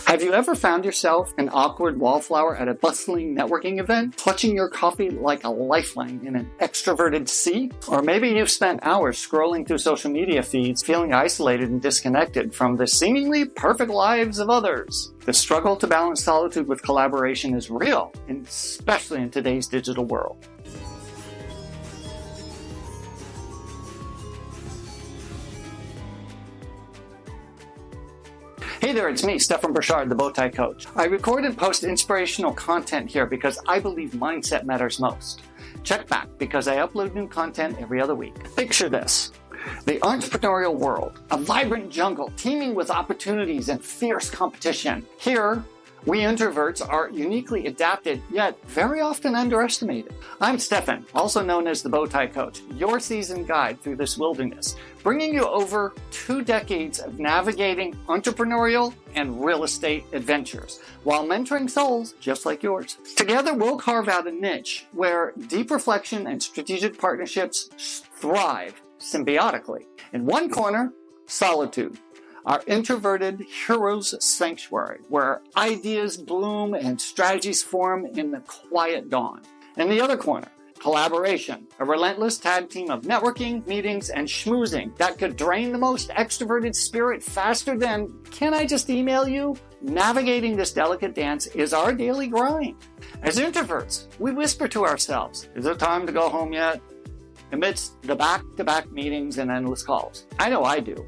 Have you ever found yourself an awkward wallflower at a bustling networking event, clutching your coffee like a lifeline in an extroverted sea? Or maybe you've spent hours scrolling through social media feeds, feeling isolated and disconnected from the seemingly perfect lives of others. The struggle to balance solitude with collaboration is real, especially in today's digital world. Hey there, it's me, Stefan Burchard, the Bowtie coach. I record and post inspirational content here because I believe mindset matters most. Check back because I upload new content every other week. Picture this: the entrepreneurial world, a vibrant jungle teeming with opportunities and fierce competition. Here, we introverts are uniquely adapted, yet very often underestimated. I'm Stefan, also known as the Bowtie Coach, your seasoned guide through this wilderness, bringing you over 2 decades of navigating entrepreneurial and real estate adventures, while mentoring souls just like yours. Together, we'll carve out a niche where deep reflection and strategic partnerships thrive symbiotically. In one corner, solitude, our introverted hero's sanctuary, where ideas bloom and strategies form in the quiet dawn. In the other corner, collaboration, a relentless tag team of networking, meetings, and schmoozing that could drain the most extroverted spirit faster than, "Can I just email you?" Navigating this delicate dance is our daily grind. As introverts, we whisper to ourselves, "Is it time to go home yet?" amidst the back-to-back meetings and endless calls. I know I do.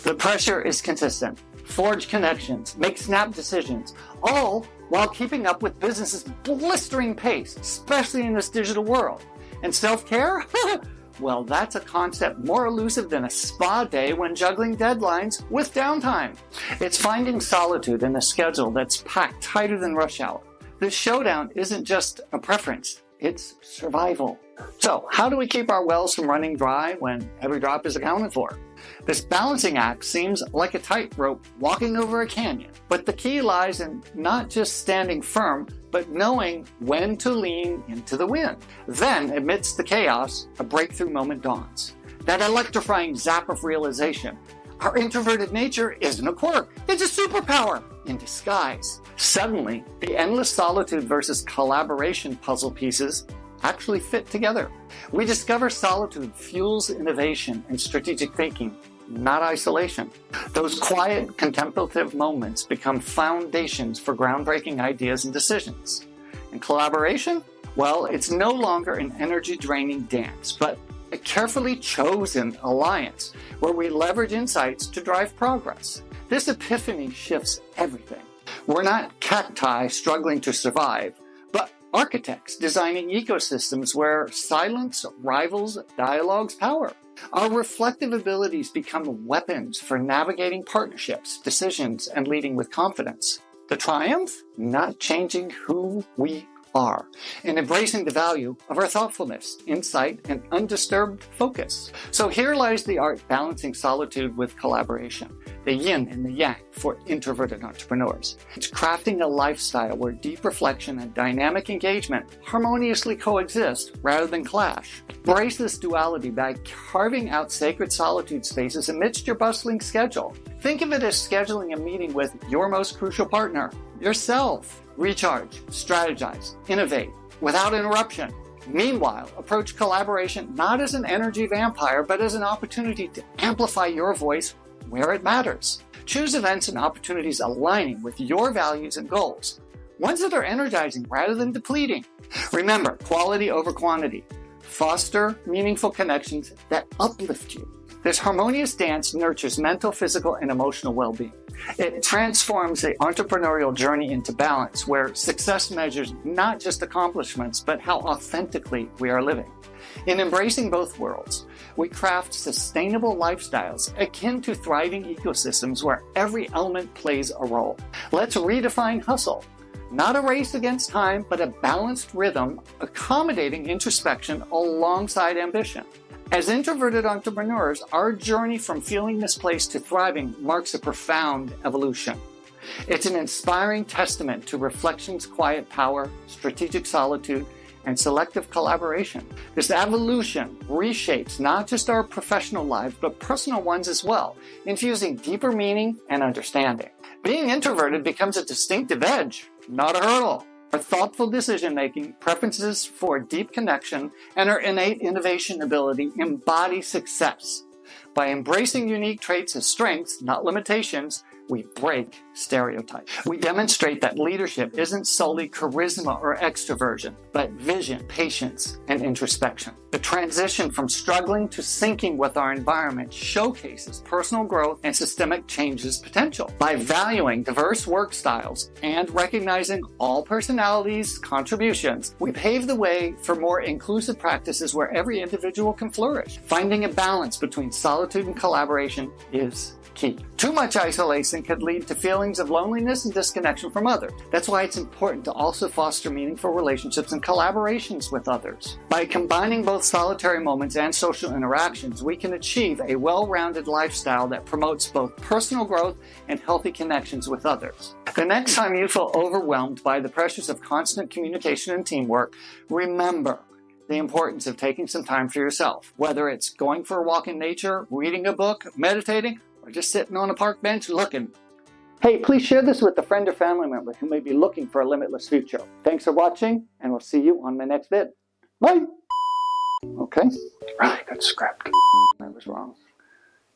The pressure is consistent. Forge connections, make snap decisions, all while keeping up with business's blistering pace, especially in this digital world. And self-care? Well, that's a concept more elusive than a spa day when juggling deadlines with downtime. It's finding solitude in a schedule that's packed tighter than rush hour. This showdown isn't just a preference, it's survival. So, how do we keep our wells from running dry when every drop is accounted for? This balancing act seems like a tightrope walking over a canyon, but the key lies in not just standing firm, but knowing when to lean into the wind. Then, amidst the chaos, a breakthrough moment dawns. That electrifying zap of realization. Our introverted nature isn't a quirk, it's a superpower in disguise. Suddenly, the endless solitude versus collaboration puzzle pieces actually fit together. We discover solitude fuels innovation and strategic thinking, not isolation. Those quiet, contemplative moments become foundations for groundbreaking ideas and decisions. And collaboration? Well, it's no longer an energy-draining dance, but a carefully chosen alliance where we leverage insights to drive progress. This epiphany shifts everything. We're not cacti struggling to survive, but architects designing ecosystems where silence rivals dialogue's power. Our reflective abilities become weapons for navigating partnerships, decisions, and leading with confidence. The triumph? Not changing who we are and embracing the value of our thoughtfulness, insight, and undisturbed focus. So here lies the art balancing solitude with collaboration, the yin and the yang for introverted entrepreneurs. It's crafting a lifestyle where deep reflection and dynamic engagement harmoniously coexist rather than clash. Embrace this duality by carving out sacred solitude spaces amidst your bustling schedule. Think of it as scheduling a meeting with your most crucial partner, yourself. Recharge, strategize, innovate without interruption. Meanwhile, approach collaboration not as an energy vampire, but as an opportunity to amplify your voice where it matters. Choose events and opportunities aligning with your values and goals, ones that are energizing rather than depleting. Remember, quality over quantity. Foster meaningful connections that uplift you. This harmonious dance nurtures mental, physical, and emotional well-being. It transforms the entrepreneurial journey into balance, where success measures not just accomplishments, but how authentically we are living. In embracing both worlds, we craft sustainable lifestyles akin to thriving ecosystems where every element plays a role. Let's redefine hustle. Not a race against time, but a balanced rhythm accommodating introspection alongside ambition. As introverted entrepreneurs, our journey from feeling misplaced to thriving marks a profound evolution. It's an inspiring testament to reflection's quiet power, strategic solitude, and selective collaboration. This evolution reshapes not just our professional lives, but personal ones as well, infusing deeper meaning and understanding. Being introverted becomes a distinctive edge, not a hurdle. Our thoughtful decision-making, preferences for deep connection, and our innate innovation ability embody success. By embracing unique traits as strengths, not limitations, we break stereotypes. We demonstrate that leadership isn't solely charisma or extroversion, but vision, patience, and introspection. The transition from struggling to syncing with our environment showcases personal growth and systemic change's potential. By valuing diverse work styles and recognizing all personalities' contributions, we pave the way for more inclusive practices where every individual can flourish. Finding a balance between solitude and collaboration is key. Too much isolation could lead to feelings of loneliness and disconnection from others. That's why it's important to also foster meaningful relationships and collaborations with others. By combining both solitary moments and social interactions, we can achieve a well-rounded lifestyle that promotes both personal growth and healthy connections with others. The next time you feel overwhelmed by the pressures of constant communication and teamwork, remember the importance of taking some time for yourself, whether it's going for a walk in nature, reading a book, meditating, or just sitting on a park bench looking. Hey, please share this with a friend or family member who may be looking for a limitless future. Thanks for watching, and we'll see you on my next vid. Bye! Okay, really good script. I was wrong.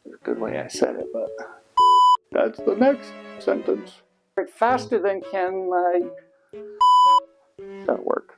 There's a good way I said it, but that's the next sentence. Faster than can I... That'll work.